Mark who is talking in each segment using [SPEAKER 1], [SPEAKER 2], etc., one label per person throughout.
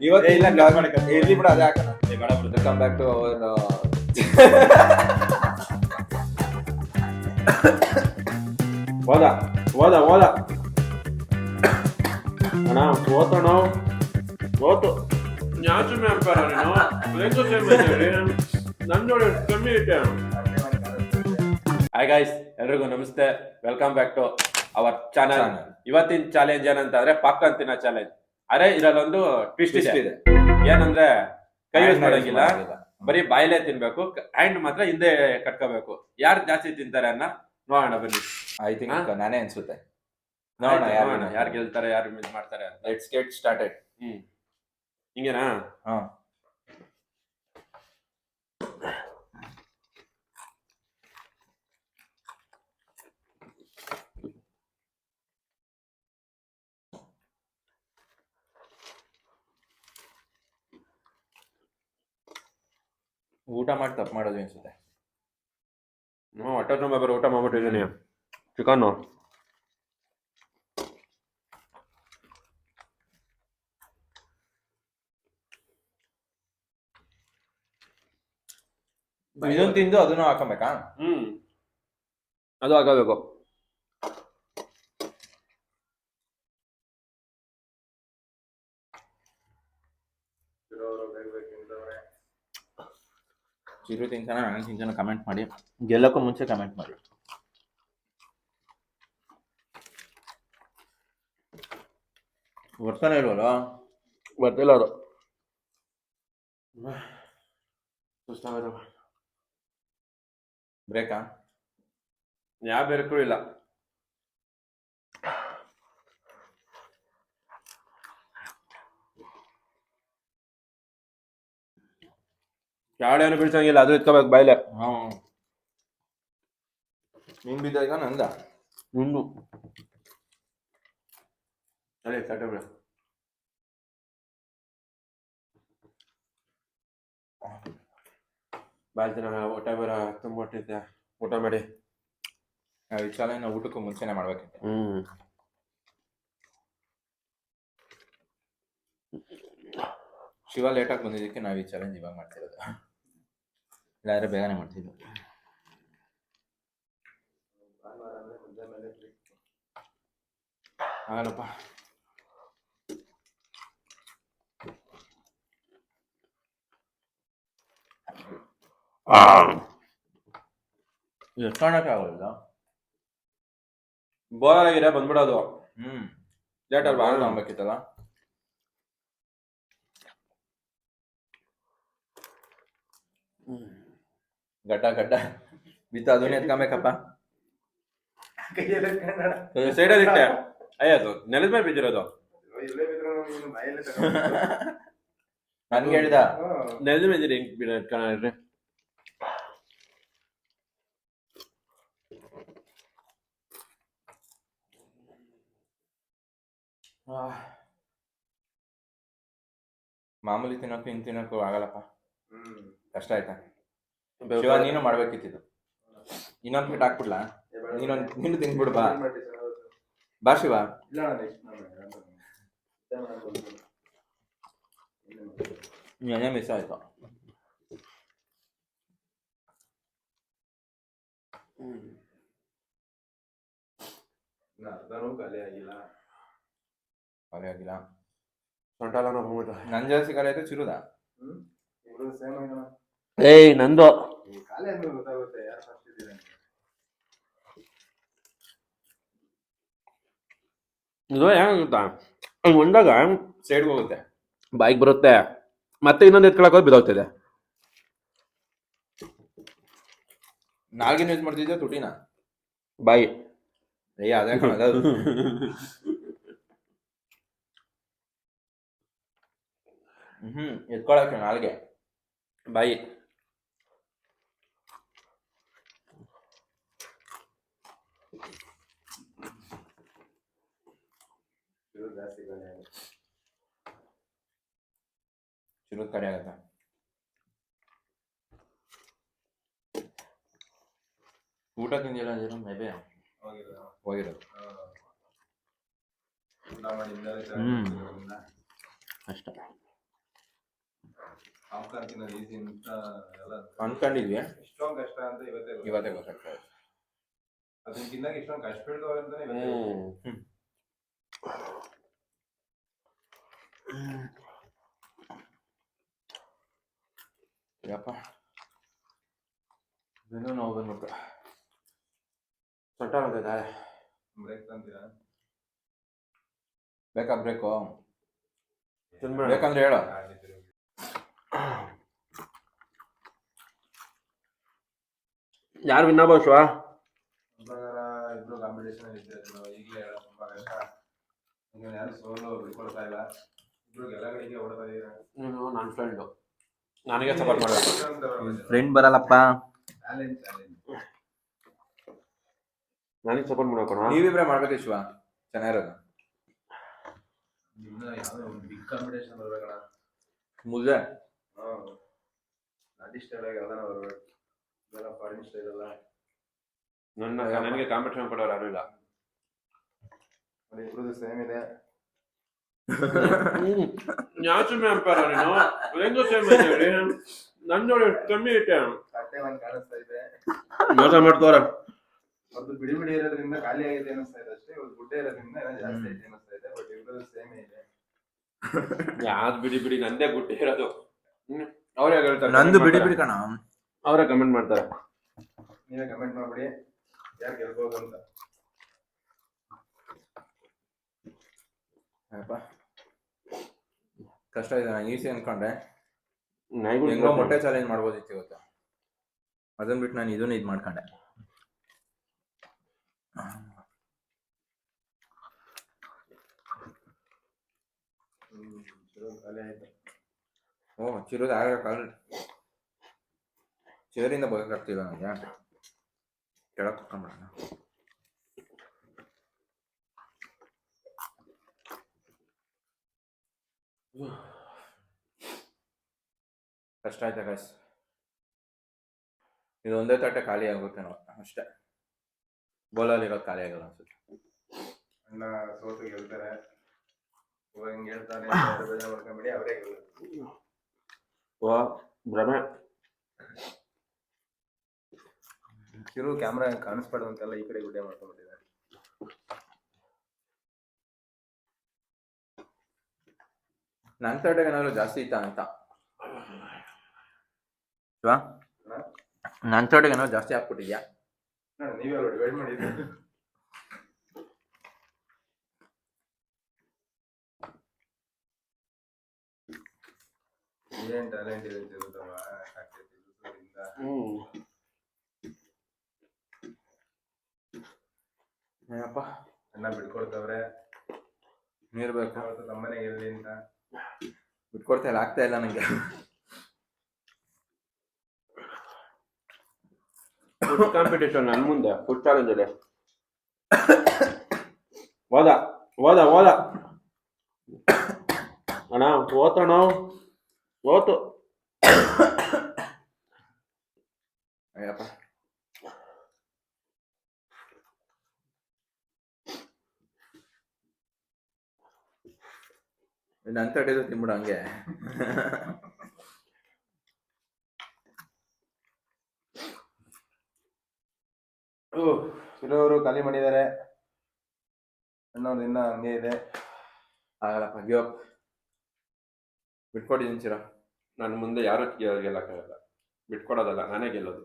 [SPEAKER 1] ಇವತ್ತು
[SPEAKER 2] ಇಲ್ಲ, cut ಮಾಡಿ.
[SPEAKER 1] ಇರ್ಲಿ ಬಿಡ, ಅದೇ ಹಾಕೋಣ.
[SPEAKER 2] ಬೇಡ ಬಿಡು.
[SPEAKER 1] ವೆಲ್ಕಮ್ ಬ್ಯಾಕ್ ಟು ಅವರ್
[SPEAKER 2] ಹೋದ ಅಣ್ಣ ಓತಣ್ಣ ಓತು ಯಾಚುಮೆ ಅಂತಾರ ನೀನು ಲೆಂಗು ನನ್ನ ಜೋಡಿ ಕಮ್ಮಿ ಐತೆ. ಹಾಯ್ ಗಾಯ್ಸ್, ಎಲ್ರಿಗೂ ನಮಸ್ತೆ. Welcome back to our channel. ಇವತ್ತಿನ ಚಾಲೆಂಜ್ ಏನಂತಂದ್ರೆ ಪಾಪ್ಕಾರ್ನ್ ತಿನ್ನೋ ಚಾಲೆಂಜ್. ಅರೆ ಇದ್ರಲ್ಲೊಂದು ಟ್ವಿಸ್ಟ್ ಇದೆ. ಏನಂದ್ರೆ ಕೈ ಯೂಸ್ ಮಾಡಂಗಿಲ್ಲ, ಬರೀ ಬಾಯಲ್ಲೇ ತಿನ್ಬೇಕು. ಹ್ಯಾಂಡ್ ಮಾತ್ರ ಹಿಂದೆ ಕಟ್ಕೋಬೇಕು. ಯಾರು ಜಾಸ್ತಿ ತಿಂತಾರೆ ಅನ್ನ ನೋಡೋಣ ಬನ್ನಿ.
[SPEAKER 1] ಐ ಥಿಂಕ್ ನಾನೇ ಅನ್ಸುತ್ತೆ.
[SPEAKER 2] ನೋಡೋಣ ಯಾರು ಗೆಲ್ತಾರೆ, ಯಾರು ಮಿಸ್ ಮಾಡ್ತಾರೆ ಅಂತ.
[SPEAKER 1] Let's get started.
[SPEAKER 2] ಹಿಂಗೇನಾ?
[SPEAKER 1] ಹಾ, ಊಟ ಮಾಡಿ ತಪ್ಪು ಮಾಡೋದು ಅನ್ಸುತ್ತೆ.
[SPEAKER 2] ಹೊಟ್ಟೆ ತುಂಬ ಊಟ ಮಾಡ್ಬಿಟ್ಟಿದ್ದೀನಿ. ಚಿಕನ್ನು
[SPEAKER 1] ಇದನ್ನು ತಿಂದು ಅದನ್ನು ಹಾಕೊಬೇಕಾ?
[SPEAKER 2] ಅದು ಹಾಕಬೇಕು.
[SPEAKER 1] ಚಿರು ತಿಂತಾನ, ನಾನು ತಿಂತಾನ? ಕಮೆಂಟ್ ಮಾಡಿ. ಗೆಲ್ಲಕ್ಕೂ ಮುಂಚೆ ಕಮೆಂಟ್ ಮಾಡಿ. ಬರ್ತಾನೆ ಇಲ್ವಲ್ಲ?
[SPEAKER 2] ಬರ್ತಿಲ್ಲ ಅವರು. ಸುಸ್ತಾಗ
[SPEAKER 1] ಬ್ರೇಕಾ?
[SPEAKER 2] ಯಾವ ಬೇರೆಕ್ಕೂ ಇಲ್ಲ. ಯಾಳೇನು ಬೀಳ್ಸಂಗಿಲ್ಲ, ಅದು ಇಟ್ಕೋಬೇಕು ಬಾಯ್ಲೆ.
[SPEAKER 1] ನಿನ್ ಬಿದ್ದಾಗ ನಂದ
[SPEAKER 2] ನಿಂದು ಅದೇ ಕಟ್ಟ ಬಿಡ. ಬಾಳ್ತಿನ ಊಟ ಬರ ತುಂಬ ಹೊಟ್ಟಿದ್ದೆ. ಊಟ ಮಾಡಿ
[SPEAKER 1] ನಾವು ಈ ಚಾಲೆಂಜ್ ಊಟಕ್ಕೂ ಮುಂಚೆನೆ ಮಾಡ್ಬೇಕಿತ್ತು. ಶಿವ ಲೇಟಾಗಿ ಬಂದಿದ್ದಕ್ಕೆ ನಾವು ಈ ಚಾಲೆಂಜ್ ಇವಾಗ ಮಾಡ್ತಿರೋದು. ಇಲ್ಲಾದ್ರೆ ಬೇಗನೆ ಮಾಡ್ತಿದ್ವು. ಆಗಲ್ಲಪ್ಪ. ಎಷ್ಟು ಕಾರಣಕ್ಕೆ ಆಗೋಲ್ಲ.
[SPEAKER 2] ಬೋರ್ ಆಗಿದೆ, ಬಂದ್ಬಿಡೋದು.
[SPEAKER 1] ಲೇಟಲ್ಲಿ ಬಾಳ ತಗೊಬೇಕಿತ್ತಲ್ಲ. ಗಡ್ಡ ಬಿತ್ತು, ಅದನ್ನೇ ಎತ್ಕೊಬೇಕಪ್ಪ.
[SPEAKER 2] ಸೈಡಲ್ಲಿ ಇಟ್ಟೆ. ಅಯ್ಯದು ನೆಲದ ಮೇಲೆ ಬಿದ್ದಿರೋದು.
[SPEAKER 1] ನನ್ಗೆ ಹೇಳ್ದ
[SPEAKER 2] ನೆಲದ ಮೇಲೆ ಇಟ್ಕೊಂಡ್ರಿ.
[SPEAKER 1] ಮಾಮೂಲಿ ತಿನ್ನೋಕ್ಕೂ ಇನ್ ತಿನ್ನೋಕ್ಕೂ ಆಗಲ್ಲಪ್ಪ. ಕಷ್ಟ ಆಯ್ತಾ? ಶಿವ, ನೀನು ಮಾಡ್ಬೇಕಿತ್ತು. ಇನ್ನೊಂದು ಪ್ಲೇಟ್ ಹಾಕ್ಬಿಡ್ಲಾ? ನೀನು ತಿನ್ಬಿಡು. ಬಾ ಶಿವ. ನೆನೆ ಮಿಸ್ ಆಯ್ತು. ಖಾಲಿ ಆಗಿಲ್ಲ.
[SPEAKER 2] ಸೊಂಟಲ್ಲ ಹೋಗ್ಬಿಟ್ಟು
[SPEAKER 1] ನನ್ ಜಾಸ್ತಿ ಖಾಲಿ ಆಯ್ತು. ಚಿರುದ
[SPEAKER 2] ಏಯ್ ನಂದು ಇದು ಏನಾಗುತ್ತಾ, ಹಂಗೆ ಒಂದಾಗ
[SPEAKER 1] ಸೈಡ್ಗೆ ಹೋಗುತ್ತೆ,
[SPEAKER 2] ಬಾಯಿಗೆ ಬರುತ್ತೆ, ಮತ್ತೆ ಇನ್ನೊಂದು ಎತ್ಕೊಳಕ್ ಹೋಗಿ ಬಿದ್ದೋಗ್ತಿದೆ.
[SPEAKER 1] ನಾಲ್ಗಿನ ಯೂಸ್ ಮಾಡ್ತಿದ್ದೆ ತುಟಿನ
[SPEAKER 2] ಬಾಯಿ.
[SPEAKER 1] ಅದೇ ಎತ್ಕೊಳಕ್ಕೆ ನಾಲ್ಗೆ,
[SPEAKER 2] ಬಾಯಿ.
[SPEAKER 1] ಚಿರು ಕಡೆ ಆಗತ್ತ. ಊಟ ತಿಂದಿಲ್ಲ ಅಂದಿರೋ ಮೇಬೆ ಹೋಗಿರೋದು.
[SPEAKER 2] ಅಷ್ಟ
[SPEAKER 3] ಪಾಪ್ಕಾರ್ನ್ ತಿನ್ನೋದು ಈಸಿ ಅಂತ ಎಲ್ಲ
[SPEAKER 1] ಅನ್ಕೊಂಡಿದ್ವಿ,
[SPEAKER 3] ಇಷ್ಟೊಂದು ಕಷ್ಟ ಅಂತ
[SPEAKER 1] ಇವತ್ತೇ ಗೊತ್ತಾಗ್ತಾ ಇದೆ.
[SPEAKER 3] ಅದನ್ನ ತಿನ್ನಕ್ಕೆ ಇಷ್ಟೊಂದು ಕಷ್ಟ ಬೀಳ್ತಾವೆ ಅಂತಾನೆ ಇವತ್ತೇ
[SPEAKER 1] ಯಪ್ಪ ಇನ್ನೂ ನೋವು ಬಂದ್ಬಿಟ್ಟು ಸೊಟ್ಟ ಆಗ್ತದೆ.
[SPEAKER 3] ಬ್ರೇಕ್ ಅಂತೀರಾ?
[SPEAKER 1] ಬೇಕಾ ಬ್ರೇಕು? ಬೇಕಂದ್ರೆ ಹೇಳು.
[SPEAKER 2] ಯಾರು ವಿನ್ನ ಶಿವ?
[SPEAKER 3] ಇಬ್ರು ಕಾಂಪಿಟೇಷನ್ ಇದ್ದಿದ್ರು, ಈಗಲೇ ಹೇಳೋ ತುಂಬಾ ಕಷ್ಟ. ಯಾರು ಸೋಲು ಬಿಟ್ಕೊಳ್ತಾ ಇಲ್ಲ, ಇಬ್ರು ಗೆಲಗಳಿಗೆ ಓಡ್ತಾ ಇದೀರ.
[SPEAKER 2] ನೀನು ನನ್ನ ಫ್ರೆಂಡು, ನನಗೆ ಸಪೋರ್ಟ್ ಮಾಡಬೇಕು.
[SPEAKER 1] ಫ್ರೆಂಡ್ ಬರಲ್ಲಪ್ಪ,
[SPEAKER 3] ಚಾಲೆಂಜ್ ಚಾಲೆಂಜ್
[SPEAKER 2] ನನಗೆ ಸಪೋರ್ಟ್ ಮಾಡ್ಕೋಣ.
[SPEAKER 1] ನೀವಿಬ್ರೆ ಮಾಡ್ಬೇಕು ಶಿವ, ಚೆನ್ನಾಗಿರೋದು.
[SPEAKER 3] ಇನ್ನ ಯಾವ್ದೋ ಒಂದು ಬಿಗ್ ಕಾಂಪಿಟೇಷನ್ ಬರ್ಬೇಕಣ್ಣ.
[SPEAKER 1] ಮುದ್ದೆ
[SPEAKER 3] ನಾಟಿ ಸ್ಟೈಲ್ ಆಗಿ ಯಾವ್ದಾನ ಬರ್ಬೇಕು, ಇದೆಲ್ಲ ಫಾರಿನ್ ಸ್ಟೈಲ್ ಎಲ್ಲ.
[SPEAKER 2] ನನಗೆ ಕಾಂಪಿಟೇಷನ್ ಕೊಡೋರು ಯಾರು ಇಲ್ಲ.
[SPEAKER 3] ಇಬ್ರದ್ದು ಸೇಮ್ ಇದೆ.
[SPEAKER 2] ಯಾವ ಸುಮ್ಮನೆ ಅಂಪಾರ ನೀನು? ಹೆಂಗೋ ಸೇಮ್ ಹೇಳಿ, ನನ್ನ ನೋಡಿ ಕಮ್ಮಿ ಐತೆ.
[SPEAKER 3] ಕಟ್ಟೆ ಒಂದು ಕಾಣಿಸ್ತಾ ಇದೆ,
[SPEAKER 2] ಮೋಸ ಮಾಡ್ತಾರ.
[SPEAKER 3] ಒಂದು ಬಿಡಿ ಬಿಡಿ ಇರೋದ್ರಿಂದ ಖಾಲಿ ಆಗಿದೆ ಅನಿಸ್ತಾ ಇದೆ ಅಷ್ಟೇ, ಒಂದು ಗುಡ್ಡೆ ಇರೋದ್ರಿಂದ ಏನೋ ಜಾಸ್ತಿ ಐತೆ ಅನಿಸ್ತಾ ಇದೆ. ಬಟ್ ಇಬ್ರದ್ದು ಸೇಮ್ ಇದೆ.
[SPEAKER 2] ಯಾವ್ದು ಬಿಡಿ ಬಿಡಿ, ನಂದೇ ಗುಟ್ಟಿ ಇರೋದು. ಅವ್ರೇ ಹೇಳ್ತಾರೆ,
[SPEAKER 1] ನಂದು ಬಿಡಿ ಬಿಡಿ ಕಣ.
[SPEAKER 2] ಅವರೇ ಕಮೆಂಟ್ ಮಾಡ್ತಾರೆ.
[SPEAKER 3] ನೀವೇ ಕಮೆಂಟ್ ಮಾಡ್ಬಿಡಿ ಯಾರು ಗೆಲ್ಬೋದು ಅಂತ.
[SPEAKER 1] ಕಷ್ಟ ಇದೆ. ನಾನು ಈಸಿ ಅನ್ಕೊಂಡೆ,
[SPEAKER 2] ನನಗೂ
[SPEAKER 1] ಹೆಂಗೋ ಮೊಟ್ಟೆ ಚಾಲೆಂಜ್ ಮಾಡ್ಬೋದಿತ್ತು ಇವತ್ತು. ಅದನ್ನ ಬಿಟ್ಟು ನಾನು ಇದನ್ನ ಇದು ಮಾಡ್ಕೊಂಡೆ.
[SPEAKER 3] ಖಾಲಿ ಆಯ್ತು.
[SPEAKER 1] ಓ ಚಿರೋದು ಆಗ ಚೇರಿಂದ ಬರೋಕ್ಕಾಗ್ತಿಲ್ಲ ನನಗೆ. ಕೆಳಗೆ ಕುತ್ಕೊಂಡ್ಬಿಡೋಣ. ಕಷ್ಟ ಆಯ್ತಾ ಗೈಸ್? ಇದು ಒಂದೇ ತಟ್ಟೆ ಖಾಲಿ ಆಗುತ್ತೆ ನಾವು ಅಷ್ಟೇ. ಬೋಲಲ್ಲಿ ಇರೋದು ಖಾಲಿ ಆಗಲ್ಲ ಅನ್ಸುತ್ತೆ.
[SPEAKER 3] ಅಣ್ಣ ಸೋತು ಗೆಲ್ತಾರೆ, ಇವಾಗ ಹಿಂಗೆ ಹೇಳ್ತಾನೆ ಬೇಜಾರು ಮಾಡ್ಕೊಂಬಿಡಿ, ಅವರೇ ಗೆಲ್ಲೋದು.
[SPEAKER 2] ಭ್ರಮೆ.
[SPEAKER 3] ಕಿರು ಕ್ಯಾಮ್ರಾ ಕಾಣಿಸ್ಬಾರ್ದು ಅಂತೆಲ್ಲ ಈ ಕಡೆ ಗುಡ್ಡೆ ಮಾಡ್ಕೊಂಡ್ಬಿಟ್ಟಿದ್ದಾರೆ.
[SPEAKER 1] ನನ್ನ ತಟ್ಟೆಗೆ ಏನಾದ್ರು ಜಾಸ್ತಿ ಇತ್ತಾ ಅಂತ. ನನ್ನ ತೋಟಗೆ ಏನೋ ಜಾಸ್ತಿ ಹಾಕ್ಬಿಟ್ಟಿದ್ಯಾ?
[SPEAKER 3] ನೀವೇ ಅಲ್ವಾ ಡಿವೈಡ್ ಮಾಡಿದ್ದು? ಏನ್ ಟ್ಯಾಲೆಂಟ್ ಇದೆ ತಿರುತ್ತವ
[SPEAKER 1] ಏನಪ್ಪ
[SPEAKER 3] ಅಣ್ಣ ಬಿಟ್ಕೊಡ್ತವ್ರೆ.
[SPEAKER 1] ನೀರು ಬೇಕು,
[SPEAKER 3] ನಮ್ಮನೆ ಗೆಲ್ಲಿ ಅಂತ
[SPEAKER 1] ಬಿಟ್ಕೊಡ್ತಾ ಇಲ್ಲ, ಆಗ್ತಾ ಇಲ್ಲ ನಂಗೆ.
[SPEAKER 2] ಫುಡ್ ಕಾಂಪಿಟೇಷನ್ ನನ್ನ ಮುಂದೆ, ಫುಡ್ ಚಾಲೆಂಜ್ ಇದೆ. ಹೋದ ಹೋದ ಹೋದ ಅಣ್ಣ, ಓತಣ್ಣ ಓತು.
[SPEAKER 1] ಅಯ್ಯಪ್ಪ ನನ್ನ ತಟ್ಟೆದು ತಿನ್ಬಿಡು ಹಂಗೆ.
[SPEAKER 3] ಇರೋರು ಖಾಲಿ ಮಾಡಿದ್ದಾರೆ, ಅಣ್ಣವ್ರದ್ದು ಇನ್ನ ಹಂಗೆ ಇದೆ.
[SPEAKER 1] ಆಗಲ್ಲಪ್ಪ, ಗಿವ್ ಅಪ್. ಬಿಟ್ಕೊಟ್ಟಿದ್ದೀನಿ ಚಿರ.
[SPEAKER 2] ನನ್ನ ಮುಂದೆ ಯಾರು ಗೆಲ್ಲಕ್ಕಾಗಲ್ಲ, ಬಿಟ್ಕೊಡೋದಲ್ಲ, ನಾನೇ ಗೆಲ್ಲೋದು.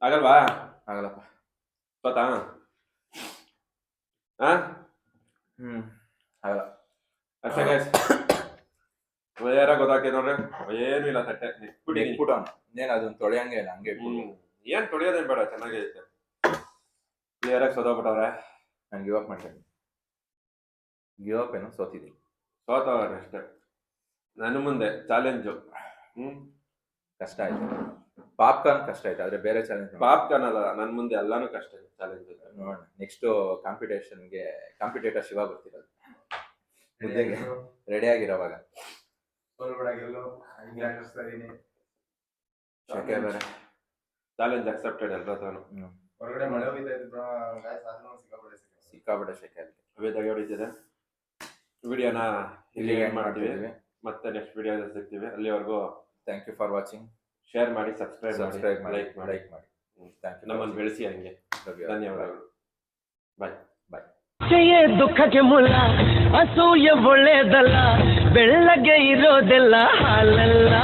[SPEAKER 2] ಆಗಲ್ವಾ?
[SPEAKER 1] ಆಗಲ್ಲಪ್ಪ.
[SPEAKER 2] ಗೊತ್ತಾ?
[SPEAKER 1] ಆಗಲ್ಲ
[SPEAKER 2] ಅಷ್ಟೇ ಗೈಸ್. ಯಾರ ಗೊತ್ತಾಗ್ತದೆ ನೋಡ್ರಿ, ಏನು ಇಲ್ಲ ತಟ್ಟೆ
[SPEAKER 1] ಬಿಟ್ಬಿಟ್ಟು ಏನು ಅದನ್ನ ತೊಳೆಯಂಗೆ ಇಲ್ಲ, ಹಂಗೆ
[SPEAKER 2] ಏನ್ ತೊಳೆಯೋದೇನ್ ಬೇಡ, ಚೆನ್ನಾಗೇ ಐತೆ. ಕ್ಲಿಯರಾಗಿ ಸೋದೋಗ್ಬಿಟ್ಟವ್ರೆ.
[SPEAKER 1] ನಾನು ಗಿವ್ ಅಪ್ ಮಾಡ್ತೀನಿ. ಗಿವ್ ಅಪ್ ಏನೋ ಸೋತಿದ್ದೀನಿ,
[SPEAKER 2] ಸೋತವ್ರೆ ಅಷ್ಟೇ. ನನ್ನ ಮುಂದೆ ಚಾಲೆಂಜು
[SPEAKER 1] ಕಷ್ಟ ಆಯ್ತು. ಪಾಪ್ಕಾರ್ನ್ ಕಷ್ಟ ಆಯ್ತು, ಆದ್ರೆ ಬೇರೆ ಚಾಲೆಂಜ್
[SPEAKER 2] ಪಾಪ್ಕಾರ್ನ್ ಅಲ್ಲ, ನನ್ನ ಮುಂದೆ ಎಲ್ಲಾನು ಕಷ್ಟ ಇದೆ ಚಾಲೆಂಜ್.
[SPEAKER 1] ನೋಡೋಣ, ನೆಕ್ಸ್ಟ್ ಕಾಂಪಿಟೇಷನ್ಗೆ ಕಾಂಪಿಟೇಟರ್ ಶಿವ ಬರ್ತಿರೋದು. ಮುದ್ದೆಗೆ ರೆಡಿ ಆಗಿರೋವಾಗ ಶಕೆ ಬೇರೆ.
[SPEAKER 2] ಚಾಲೆಂಜ್ ಅಕ್ಸೆಪ್ಟೆಡ್ ಎಲ್ಲ ತಾನು.
[SPEAKER 3] ಹೊರಗಡೆ ಮಳೆ ಹೋಗ್ತಾ ಇತ್ತು,
[SPEAKER 1] ಸಿಕ್ಕಾಪಟ್ಟೆ ಶಕೆ.
[SPEAKER 2] ವೇದಾಗಿ ಹೊಡಿತಿದೆ. ವಿಡಿಯೋನ ಇಲ್ಲಿಗೆ
[SPEAKER 1] ಎಂಡ್
[SPEAKER 2] ಮಾಡ್ತೀವಿ.
[SPEAKER 1] ಮಾಡ್ತಿದ್ದೀವಿ.
[SPEAKER 2] ಮತ್ತೆ ನೆಕ್ಸ್ಟ್ ವಿಡಿಯೋ ಸಿಗ್ತೀವಿ. ಅಲ್ಲಿವರೆಗೂ
[SPEAKER 1] thank you for watching.
[SPEAKER 2] Share ಮಾಡಿ, ಸಬ್ಸ್ಕ್ರೈಬ್
[SPEAKER 1] ಸಬ್ಸ್ಕ್ರೈಬ್
[SPEAKER 2] ಮಾಡಿ,
[SPEAKER 1] ಮಾಡಿ,
[SPEAKER 2] ಲೈಕ್ ಮಾಡಿ.
[SPEAKER 1] Thank you.
[SPEAKER 2] ನಮ್ಮನ್ನು ಬೆಳೆಸಿ ಹಂಗೆ. ಧನ್ಯವಾದಗಳು. ಬಾಯ್.
[SPEAKER 4] ಆಸೆಯೇ ದುಃಖಕ್ಕೆ ಮೂಲ, ಅಸೂಯೆ ಒಳ್ಳೆಯದಲ್ಲ, ಬೆಳ್ಳಗೆ ಇರೋದೆಲ್ಲ ಹಾಲಲ್ಲ.